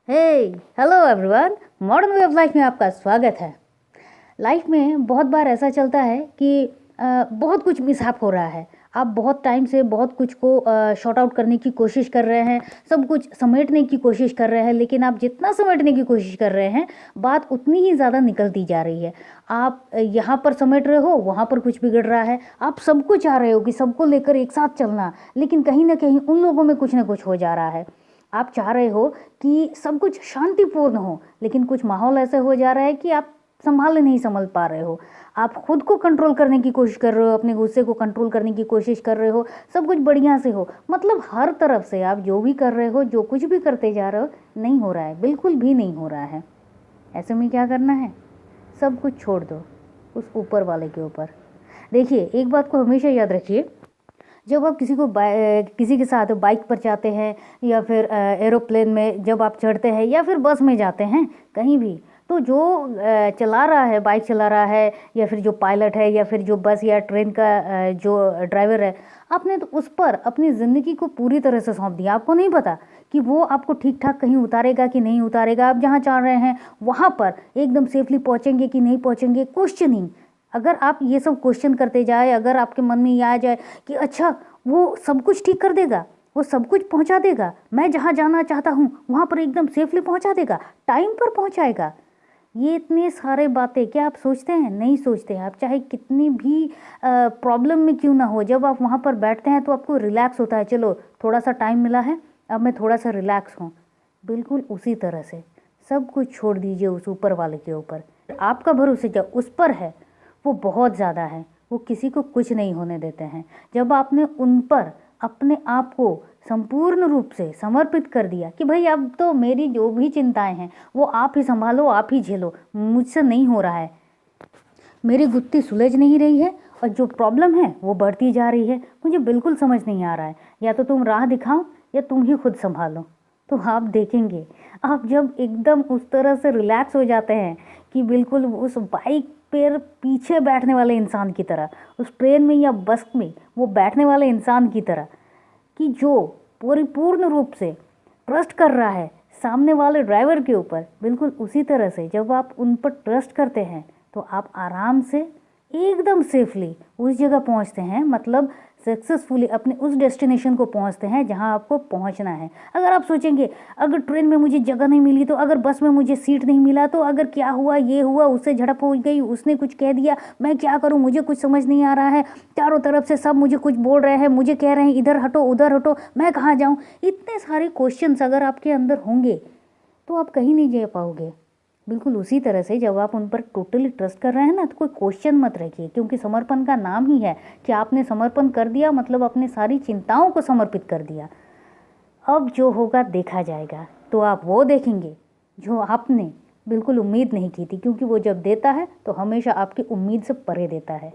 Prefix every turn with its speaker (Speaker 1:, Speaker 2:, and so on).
Speaker 1: Hey hello everyone, modern way of life में आपका स्वागत है। लाइफ में बहुत बार ऐसा चलता है कि बहुत कुछ मिसहैप हो रहा है। आप बहुत टाइम से बहुत कुछ को शॉर्ट आउट करने की कोशिश कर रहे हैं, सब कुछ समेटने की कोशिश कर रहे हैं, लेकिन आप जितना समेटने की कोशिश कर रहे हैं बात उतनी ही ज़्यादा निकलती जा रही है। आप यहाँ पर समेट रहे हो, वहाँ पर कुछ बिगड़ रहा है। आप सबको चाह रहे हो कि सबको लेकर एक साथ चलना, लेकिन कहीं ना कहीं उन लोगों में कुछ ना कुछ हो जा रहा है। आप चाह रहे हो कि सब कुछ शांतिपूर्ण हो, लेकिन कुछ माहौल ऐसे हो जा रहा है कि आप संभाल नहीं संभल पा रहे हो। आप खुद को कंट्रोल करने की कोशिश कर रहे हो, अपने गुस्से को कंट्रोल करने की कोशिश कर रहे हो, सब कुछ बढ़िया से हो, मतलब हर तरफ से आप जो भी कर रहे हो, जो कुछ भी करते जा रहे हो, नहीं हो रहा है, बिल्कुल भी नहीं हो रहा है। ऐसे में क्या करना है? सब कुछ छोड़ दो उस ऊपर वाले के ऊपर। देखिए, एक बात को हमेशा याद रखिए, जब आप किसी के साथ बाइक पर जाते हैं या फिर एरोप्लेन में जब आप चढ़ते हैं या फिर बस में जाते हैं, कहीं भी, तो जो चला रहा है, बाइक चला रहा है, या फिर जो पायलट है, या फिर जो बस या ट्रेन का जो ड्राइवर है, आपने तो उस पर अपनी ज़िंदगी को पूरी तरह से सौंप दिया। आपको नहीं पता कि वो आपको ठीक ठाक कहीं उतारेगा कि नहीं उतारेगा। आप जहाँ चाह रहे हैं वहाँ पर एकदम सेफली पहुँचेंगे कि नहीं पहुँचेंगे, क्वेश्चनिंग। अगर आप ये सब क्वेश्चन करते जाए, अगर आपके मन में ये आ जाए कि अच्छा वो सब कुछ ठीक कर देगा, वो सब कुछ पहुंचा देगा, मैं जहाँ जाना चाहता हूँ वहाँ पर एकदम सेफली पहुंचा देगा, टाइम पर पहुंचाएगा, ये इतने सारे बातें क्या आप सोचते हैं? नहीं सोचते हैं। आप चाहे कितनी भी प्रॉब्लम में क्यों ना हो, जब आप वहाँ पर बैठते हैं तो आपको रिलैक्स होता है। चलो, थोड़ा सा टाइम मिला है, अब मैं थोड़ा सा रिलैक्स हूँ। बिल्कुल उसी तरह से सब कुछ छोड़ दीजिए उस ऊपर वाले के ऊपर। आपका भरोसा जब उस पर है, वो बहुत ज़्यादा है, वो किसी को कुछ नहीं होने देते हैं। जब आपने उन पर अपने आप को संपूर्ण रूप से समर्पित कर दिया कि भाई अब तो मेरी जो भी चिंताएं हैं वो आप ही संभालो, आप ही झेलो, मुझसे नहीं हो रहा है, मेरी गुत्थी सुलझ नहीं रही है और जो प्रॉब्लम है वो बढ़ती जा रही है, मुझे बिल्कुल समझ नहीं आ रहा है, या तो तुम राह दिखाओ या तुम ही खुद संभालो। तो आप देखेंगे, आप जब एकदम उस तरह से रिलैक्स हो जाते हैं कि बिल्कुल उस बाइक पर पीछे बैठने वाले इंसान की तरह, उस ट्रेन में या बस में वो बैठने वाले इंसान की तरह, कि जो परिपूर्ण रूप से ट्रस्ट कर रहा है सामने वाले ड्राइवर के ऊपर, बिल्कुल उसी तरह से जब आप उन पर ट्रस्ट करते हैं तो आप आराम से एकदम सेफली उस जगह पहुंचते हैं, मतलब सक्सेसफुली अपने उस डेस्टिनेशन को पहुंचते हैं जहां आपको पहुंचना है। अगर आप सोचेंगे अगर ट्रेन में मुझे जगह नहीं मिली, तो अगर बस में मुझे सीट नहीं मिला, तो अगर क्या हुआ, ये हुआ, उससे झड़प हो गई, उसने कुछ कह दिया, मैं क्या करूं, मुझे कुछ समझ नहीं आ रहा है, चारों तरफ से सब मुझे कुछ बोल रहे हैं, मुझे कह रहे हैं इधर हटो उधर हटो, मैं कहाँ जाऊँ, इतने सारे क्वेश्चंस अगर आपके अंदर होंगे तो आप कहीं नहीं जा पाओगे। बिल्कुल उसी तरह से जब आप उन पर टोटली ट्रस्ट कर रहे हैं ना, तो कोई क्वेश्चन मत रखिए, क्योंकि समर्पण का नाम ही है कि आपने समर्पण कर दिया, मतलब अपने सारी चिंताओं को समर्पित कर दिया। अब जो होगा देखा जाएगा, तो आप वो देखेंगे जो आपने बिल्कुल उम्मीद नहीं की थी, क्योंकि वो जब देता है तो हमेशा आपकी उम्मीद से परे देता है।